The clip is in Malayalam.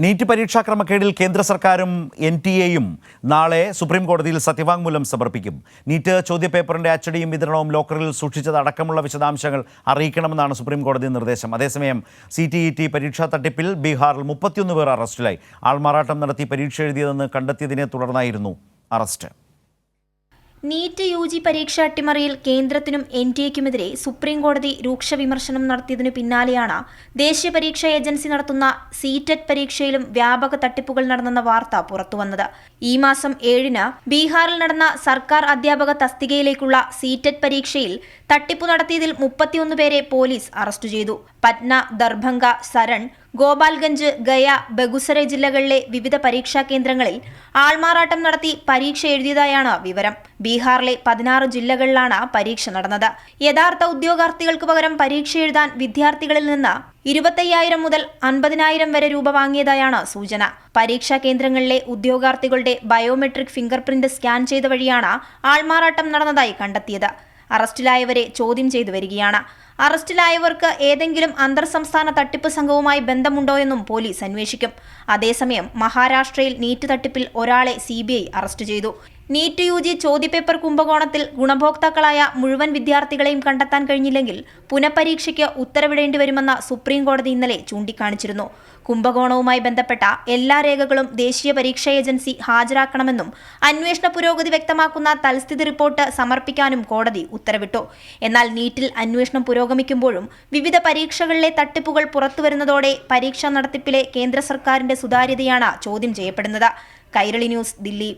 നീറ്റ് പരീക്ഷാക്രമക്കേടിൽ കേന്ദ്ര സർക്കാരും NTA-യും നാളെ സുപ്രീം കോടതിയിൽ സത്യവാങ്മൂലം സമർപ്പിക്കും. നീറ്റ് ചോദ്യപേപ്പറിന്റെ അച്ചടിയും വിതരണവും ലോക്കറിൽ സൂക്ഷിച്ചതടക്കമുള്ള വിശദാംശങ്ങൾ അറിയിക്കണമെന്നാണ് സുപ്രീം കോടതി നിർദ്ദേശം. അതേസമയം CTET പരീക്ഷാ തട്ടിപ്പിൽ ബീഹാറിൽ 31 പേർ അറസ്റ്റിലായി. ആൾമാറാട്ടം നടത്തി പരീക്ഷ എഴുതിയതെന്ന് കണ്ടെത്തിയതിനെ തുടർന്നായിരുന്നു അറസ്റ്റ്. നീറ്റ് UG പരീക്ഷ അട്ടിമറിയിൽ കേന്ദ്രത്തിനും NTA-ക്കുമെതിരെ സുപ്രീം കോടതി രൂക്ഷ വിമർശനം നടത്തിയതിനു പിന്നാലെയാണ് ദേശീയ പരീക്ഷാ ഏജൻസി നടത്തുന്ന CTET പരീക്ഷയിലും വ്യാപക തട്ടിപ്പുകൾ നടന്നെന്ന വാർത്ത പുറത്തുവന്നത്. ഈ മാസം 7-ന് ബീഹാറിൽ നടന്ന സർക്കാർ അധ്യാപക തസ്തികയിലേക്കുള്ള CTET പരീക്ഷയിൽ തട്ടിപ്പു നടത്തിയതിൽ 31 പേരെ പോലീസ് അറസ്റ്റ് ചെയ്തു. പറ്റ്ന, ദർഭംഗ, സരൺ, ഗോപാൽഗഞ്ച്, ഗയ, ബഗുസര ജില്ലകളിലെ വിവിധ പരീക്ഷാ കേന്ദ്രങ്ങളിൽ ആൾമാറാട്ടം നടത്തി പരീക്ഷ എഴുതിയതായാണ് വിവരം. ബീഹാറിലെ 16 ജില്ലകളിലാണ് പരീക്ഷ നടന്നത്. യഥാർത്ഥ ഉദ്യോഗാർത്ഥികൾക്ക് പകരം പരീക്ഷ എഴുതാൻ വിദ്യാർത്ഥികളിൽ നിന്ന് 25,000 മുതൽ 50,000 വരെ രൂപ വാങ്ങിയതായാണ് സൂചന. പരീക്ഷാ കേന്ദ്രങ്ങളിലെ ഉദ്യോഗാർത്ഥികളുടെ ബയോമെട്രിക് ഫിംഗർ പ്രിന്റ് സ്കാൻ ചെയ്ത വഴിയാണ് ആൾമാറാട്ടം നടന്നതായി കണ്ടെത്തിയത്. അറസ്റ്റിലായവരെ ചോദ്യം ചെയ്തു വരികയാണ്. അറസ്റ്റിലായവർക്ക് ഏതെങ്കിലും അന്തർ സംസ്ഥാന തട്ടിപ്പ് സംഘവുമായി ബന്ധമുണ്ടോയെന്നും പോലീസ് അന്വേഷിക്കും. അതേസമയം മഹാരാഷ്ട്രയിൽ നീറ്റ് തട്ടിപ്പിൽ ഒരാളെ CBI അറസ്റ്റ് ചെയ്തു. നീറ്റ് UG ചോദ്യപേപ്പർ കുംഭകോണത്തിൽ ഗുണഭോക്താക്കളായ മുഴുവൻ വിദ്യാർത്ഥികളെയും കണ്ടെത്താൻ കഴിഞ്ഞില്ലെങ്കിൽ പുനഃപരീക്ഷയ്ക്ക് ഉത്തരവിടേണ്ടി വരുമെന്ന് സുപ്രീം കോടതി ഇന്നലെ ചൂണ്ടിക്കാണിച്ചിരുന്നു. കുംഭകോണവുമായി ബന്ധപ്പെട്ട എല്ലാ രേഖകളും ദേശീയ പരീക്ഷാ ഏജൻസി ഹാജരാക്കണമെന്നും അന്വേഷണ പുരോഗതി വ്യക്തമാക്കുന്ന തൽസ്ഥിതി റിപ്പോർട്ട് സമർപ്പിക്കാനും കോടതി ഉത്തരവിട്ടു. എന്നാൽ നീറ്റിൽ അന്വേഷണം പുരോഗമിക്കുമ്പോഴും വിവിധ പരീക്ഷകളിലെ തട്ടിപ്പുകൾ പുറത്തുവരുന്നതോടെ പരീക്ഷാ നടത്തിപ്പിലെ കേന്ദ്ര സർക്കാരിന്റെ സുതാര്യതയാണ് ചോദ്യം ചെയ്യപ്പെടുന്നത്. കൈരളി ന്യൂസ്, ദില്ലി.